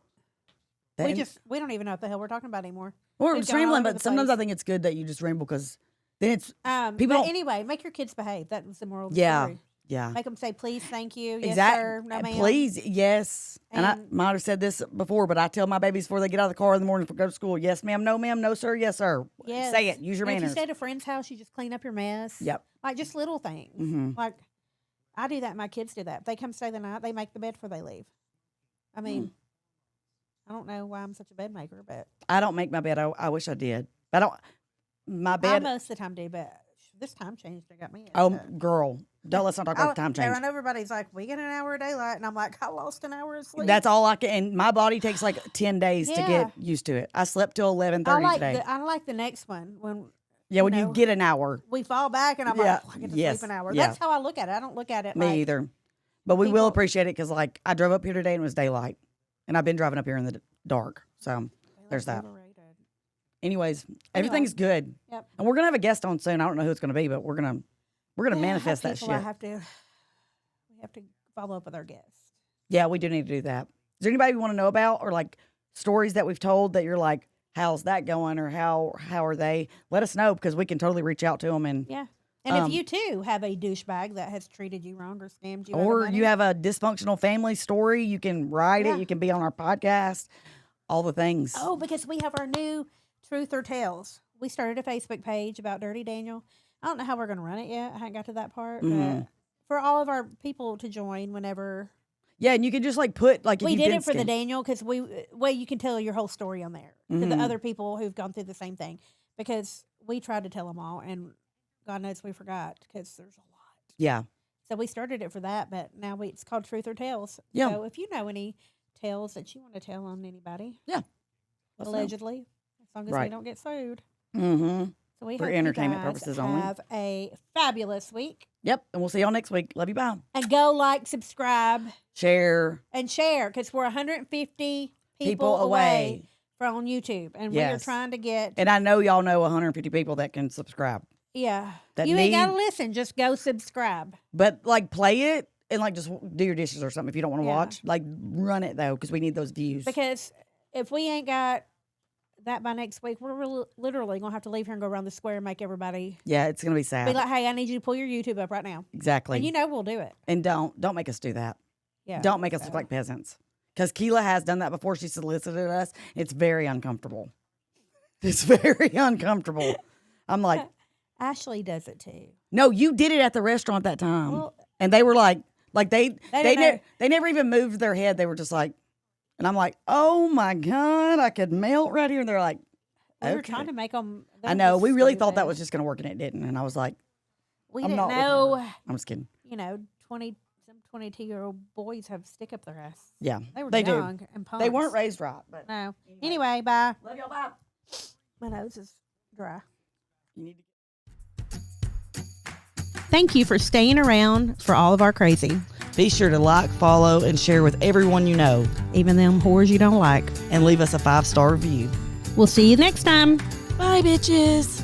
we don't even know what the hell we're talking about anymore. We're rambling, but sometimes I think it's good that you just ramble because then it's people. But anyway, make your kids behave. That was the moral of the story. Yeah. Make them say please, thank you, yes exactly. sir, no ma'am. Please, yes. And I might have said this before, but I tell my babies before they get out of the car in the morning to go to school, yes ma'am, no sir, yes sir. Yes. Say it. Use your manners. If you stay at a friend's house, you just clean up your mess. Yep. Like just little things. Mm-hmm. Like I do that. My kids do that. If they come stay the night, they make the bed before they leave. I mean, I don't know why I'm such a bed maker, but I don't make my bed. I wish I did. But I don't. My bed. I most of the time do, but this time change that got me. Girl. Let's not talk about the time change. And everybody's like, we get an hour of daylight. And I'm like, I lost an hour of sleep. That's all I can. And my body takes like 10 days to get used to it. I slept till 11:30 today. I like the next one. When you get an hour. We fall back and I'm like, I get to sleep an hour. Yeah. That's how I look at it. I don't look at it Me either. But we will appreciate it because like I drove up here today and it was daylight. And I've been driving up here in the dark. So there's that. Anyways, everything's good. Yep. And we're gonna have a guest on soon. I don't know who it's gonna be, but we're gonna manifest that shit. We have to follow up with our guests. Yeah, we do need to do that. Is there anybody you want to know about or like stories that we've told that you're like, how's that going or how are they? Let us know because we can totally reach out to them and And if you too have a douchebag that has treated you wrong or scammed you, or you have a dysfunctional family story, you can write it. You can be on our podcast. All the things. Oh, because we have our new Truth or Tales. We started a Facebook page about Dirty Daniel. I don't know how we're going to run it yet. I haven't got to that part. But for all of our people to join whenever. Yeah, and you can just like put like. We did it for the Daniel because you can tell your whole story on there to the other people who've gone through the same thing because we tried to tell them all and God knows we forgot because there's a lot. Yeah. So we started it for that, but now it's called Truth or Tales. Yeah. So if you know any tales that you want to tell on anybody. Yeah. Allegedly. As long as we don't get sued. Mm-hmm. So we for hope entertainment you guys purposes only. Have a fabulous week. Yep. And we'll see y'all next week. Love you. Bye. And go like, subscribe. Share. And share because we're 150 people away from YouTube. And we are trying to get. And I know y'all know 150 people that can subscribe. Yeah. You ain't got to listen. Just go subscribe. But like play it. And like just do your dishes or something if you don't want to watch. Like run it though because we need those views. Because if we ain't got that by next week, we're literally going to have to leave here and go around the square and make everybody. Yeah, it's going to be sad. Be like, hey, I need you to pull your YouTube up right now. Exactly. And we'll do it. And don't make us do that. Yeah. Don't make us look like peasants. Because Kila has done that before. She solicited us. It's very uncomfortable. It's very uncomfortable. I'm like. Ashley does it too. No, you did it at the restaurant that time. Well, and they were like they never even moved their head. They were just like, and I'm like, oh my God, I could melt right here. And they're like, We were Okay. trying to make them. I know. We really thought that was just going to work, and it didn't. And I was like, We I'm didn't not with know. her. I'm just kidding. 22-year-old boys have stick up their ass. Yeah, They were they young do. and punks. They weren't raised right, but No. Anyway, bye. love y'all. Bye. My nose is dry. You need to. Thank you for staying around for all of our crazy. Be sure to like, follow, and share with everyone you know. Even them whores you don't like. And leave us a 5-star review. We'll see you next time. Bye, bitches.